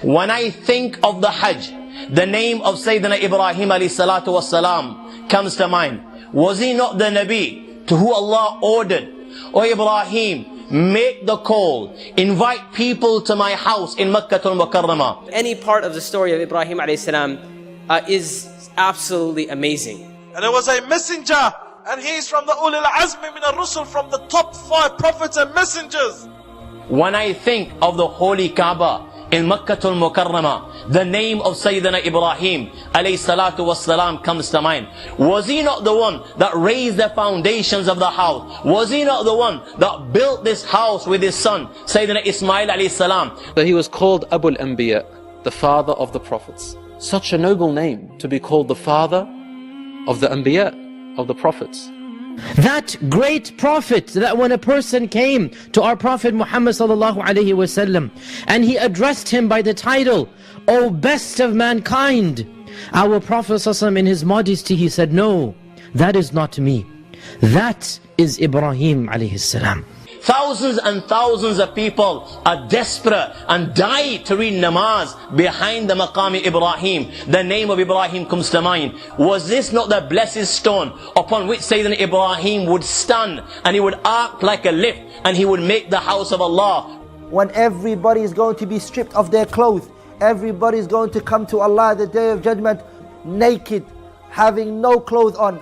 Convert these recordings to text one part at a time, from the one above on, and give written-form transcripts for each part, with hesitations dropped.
When I think of the Hajj, the name of Sayyidina Ibrahim alayhi salatu wassalam comes to mind. Was he not the Nabi to who Allah ordered, "O Ibrahim, make the call, invite people to my house in Makkah al-Mukarramah"? Any part of the story of Ibrahim alayhi salam is absolutely amazing. And there was a messenger, and he's from the Ulil Azmi min al-Rusul, from the top 5 prophets and messengers. When I think of the holy Kaaba in Makkah al-Mukarramah, the name of Sayyidina Ibrahim alayhi salatu wassalam comes to mind. Was he not the one that raised the foundations of the house? Was he not the one that built this house with his son, Sayyidina Ismail alayhi salam? So he was called Abul Anbiya, the father of the prophets. Such a noble name, to be called the father of the Anbiya, of the prophets. That great prophet, that when a person came to our Prophet Muhammad sallallahu alaihi wasallam and he addressed him by the title, "O best of mankind," our Prophet sallallahu alaihi wasallam, in his modesty, he said, "No, that is not me. That is Ibrahim alayhi salam." Thousands and thousands of people are desperate and die to read namaz behind the maqam Ibrahim. The name of Ibrahim comes to mind. Was this not the blessed stone upon which Sayyidina Ibrahim would stand, and he would act like a lift, and he would make the house of Allah? When everybody is going to be stripped of their clothes, everybody is going to come to Allah the day of judgment naked, having no clothes on.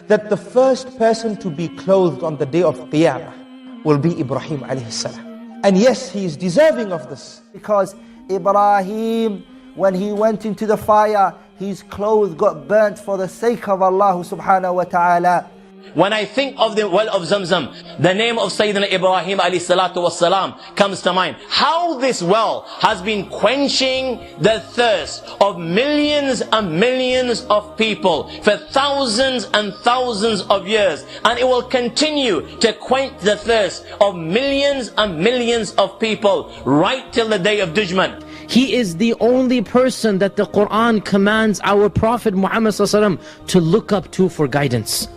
That the first person to be clothed on the day of Qiyamah will be Ibrahim alayhi salam. And yes, he is deserving of this. Because Ibrahim, when he went into the fire, his clothes got burnt for the sake of Allah subhanahu wa ta'ala. When I think of the well of Zamzam, the name of Sayyidina Ibrahim alayhi salatu wassalam comes to mind. How this well has been quenching the thirst of millions and millions of people for thousands and thousands of years. And it will continue to quench the thirst of millions and millions of people right till the day of judgment. He is the only person that the Qur'an commands our Prophet Muhammad sallallahu alaihi wasallam to look up to for guidance.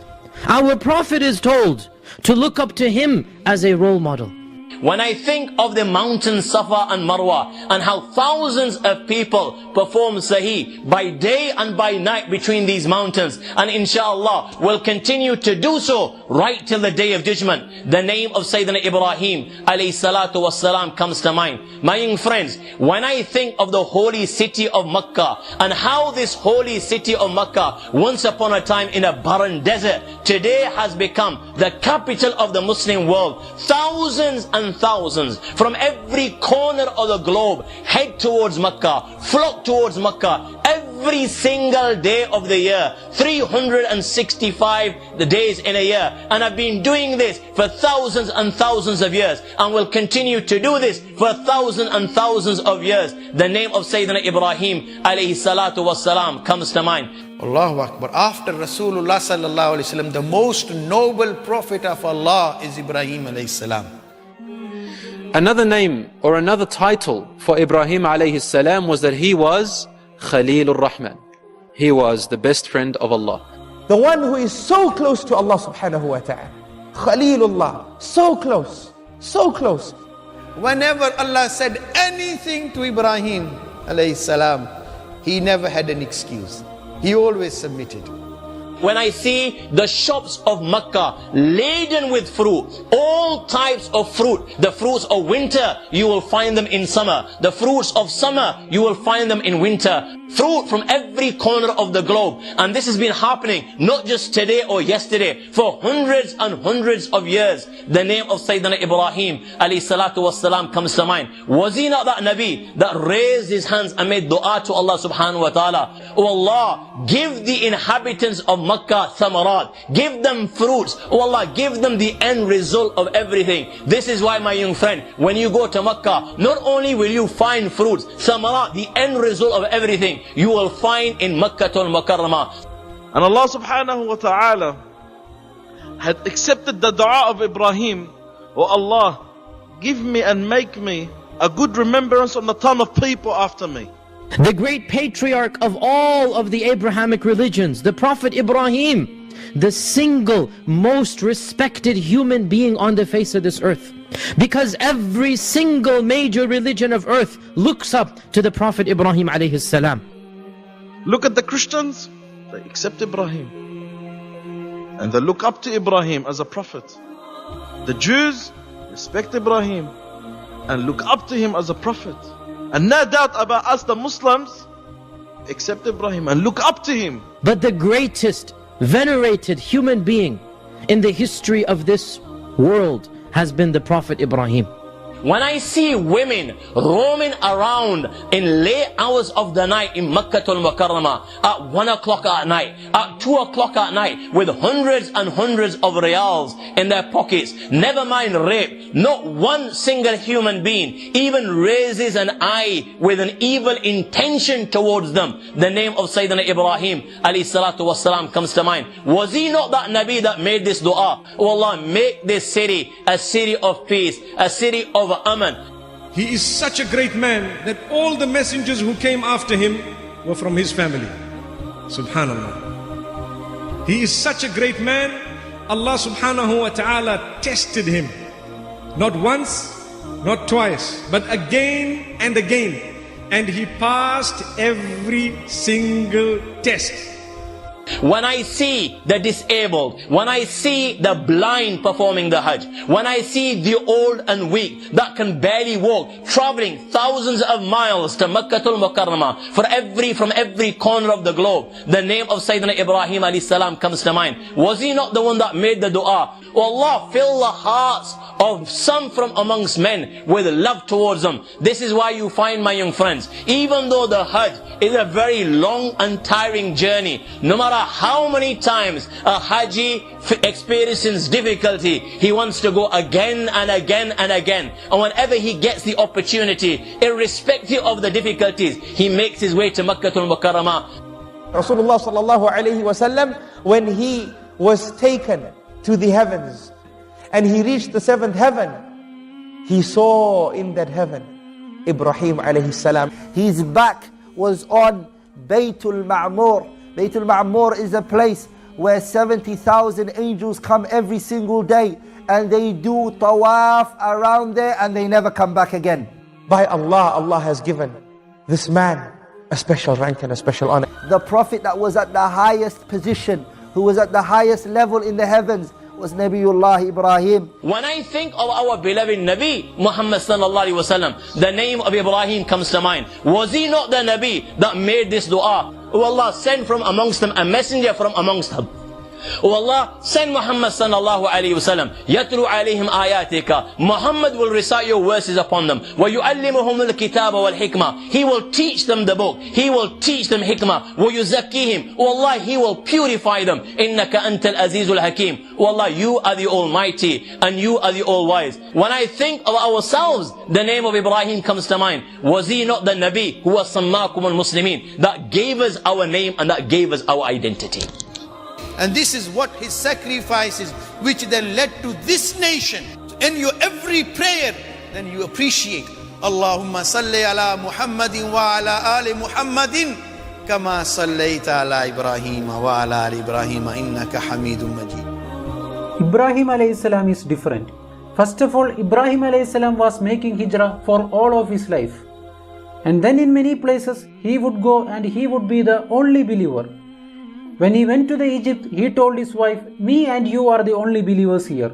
Our Prophet is told to look up to him as a role model. When I think of the mountains Safa and Marwa, and how thousands of people perform Sahih by day and by night between these mountains, and inshallah will continue to do so right till the day of judgment, the name of Sayyidina Ibrahim alayhi salatu wassalam comes to mind. My young friends, when I think of the holy city of Makkah, and how this holy city of Makkah, once upon a time in a barren desert, today has become the capital of the Muslim world. Thousands and thousands from every corner of the globe head towards Makkah, flock towards Makkah every single day of the year, 365 days in a year. And I've been doing this for thousands and thousands of years, and will continue to do this for thousands and thousands of years. The name of Sayyidina Ibrahim alayhi salatu wassalam comes to mind. Allahu Akbar. After Rasulullah sallallahu alayhi wasallam, the most noble prophet of Allah is Ibrahim alayhi salam. Another name or another title for Ibrahim alayhi salam was that he was Khalilur Rahman. He was the best friend of Allah. The one who is so close to Allah subhanahu wa ta'ala. Khalilullah. So close. So close. Whenever Allah said anything to Ibrahim alayhi salam, he never had an excuse. He always submitted. When I see the shops of Makkah laden with fruit, all types of fruit, the fruits of winter, you will find them in summer. The fruits of summer, you will find them in winter. Fruit from every corner of the globe. And this has been happening not just today or yesterday, for hundreds and hundreds of years. The name of Sayyidina Ibrahim alayhi salatu wassalam comes to mind. Was he not that Nabi that raised his hands and made dua to Allah subhanahu wa ta'ala? Oh Allah, give the inhabitants of Makkah thamarat, give them fruits. Oh Allah, give them the end result of everything. This is why, my young friend, when you go to Makkah, not only will you find fruits, thamarat, the end result of everything, you will find in Makkah al-Mukarramah. And Allah subhanahu wa ta'ala had accepted the dua of Ibrahim. Oh Allah, give me and make me a good remembrance on the tongue of people after me. The great patriarch of all of the Abrahamic religions, the Prophet Ibrahim, the single most respected human being on the face of this earth. Because every single major religion of earth looks up to the Prophet Ibrahim alayhi salam. Look at the Christians, they accept Ibrahim. And they look up to Ibrahim as a prophet. The Jews respect Ibrahim and look up to him as a prophet. And no doubt about us, the Muslims, accept Ibrahim and look up to him. But the greatest venerated human being in the history of this world has been the Prophet Ibrahim. When I see women roaming around in late hours of the night in Makkah al-Mukarramah at 1 o'clock at night, at 2 o'clock at night, with hundreds and hundreds of riyals in their pockets, never mind rape, not one single human being even raises an eye with an evil intention towards them. The name of Sayyidina Ibrahim alayhi salatu wasalam comes to mind. Was he not that Nabi that made this dua? Oh Allah, make this city a city of peace, a city of Aman. He is such a great man that all the messengers who came after him were from his family. Subhanallah. He is such a great man. Allah subhanahu wa ta'ala tested him. Not once, not twice, but again and again. And he passed every single test. When I see the disabled, when I see the blind performing the Hajj, when I see the old and weak that can barely walk, traveling thousands of miles to Makkah al-Mukarramah from every corner of the globe, the name of Sayyidina Ibrahim alayhi salam comes to mind. Was he not the one that made the dua? Oh Allah, fill the hearts of some from amongst men with love towards them. This is why you find, my young friends, even though the Hajj is a very long and tiring journey, no matter how many times a Haji experiences difficulty, he wants to go again and again and again. And whenever he gets the opportunity, irrespective of the difficulties, he makes his way to Makkah al-Mukarramah. Rasulullah sallallahu alayhi wasallam, when he was taken to the heavens and he reached the seventh heaven, he saw in that heaven Ibrahim alayhi salam. His back was on Baytul Ma'mur. Baytul Ma'mur is a place where 70,000 angels come every single day, and they do tawaf around there and they never come back again. By Allah, Allah has given this man a special rank and a special honor. The Prophet that was at the highest position, who was at the highest level in the heavens, was Nabiullah Ibrahim. When I think of our beloved Nabi Muhammad sallallahu alaihi wasallam, the name of Ibrahim comes to mind. Was he not the Nabi that made this dua? Oh Allah, send from amongst them a messenger from amongst them. Oh Allah, send Muhammad sallallahu alayhi wasallam. Yatlu alayhim ayatika. Muhammad will recite your verses upon them. Wa yu'allimuhum al-kitaba wal-hikmah. He will teach them the book. He will teach them hikmah. Wa yuzakkihim. Oh Allah, He will purify them. Innaka antal azizul hakim. Oh Allah, You are the Almighty and You are the All-Wise. When I think of ourselves, the name of Ibrahim comes to mind. Was he not the Nabi who was sammakum al-muslimin, that gave us our name and that gave us our identity? And this is what his sacrifices, which then led to this nation. In your every prayer, then you appreciate. Allahumma salli ala Muhammadin wa ala ali Muhammadin kama sallaita ala Ibrahim wa ala ali Ibrahim innaka Hamidun Majid. Ibrahim alayhi salam is different. First of all, Ibrahim alayhi salam was making hijrah for all of his life. And then in many places, he would go and he would be the only believer. When he went to the Egypt, he told his wife, me and you are the only believers here.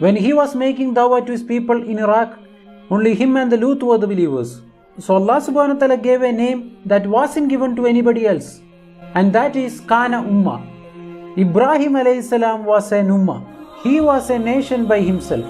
When he was making dawah to his people in Iraq, only him and the Lut were the believers. So Allah subhanahu wa ta'ala gave a name that wasn't given to anybody else. And that is Kana Ummah. Ibrahim alayhi salam was an Ummah. He was a nation by himself.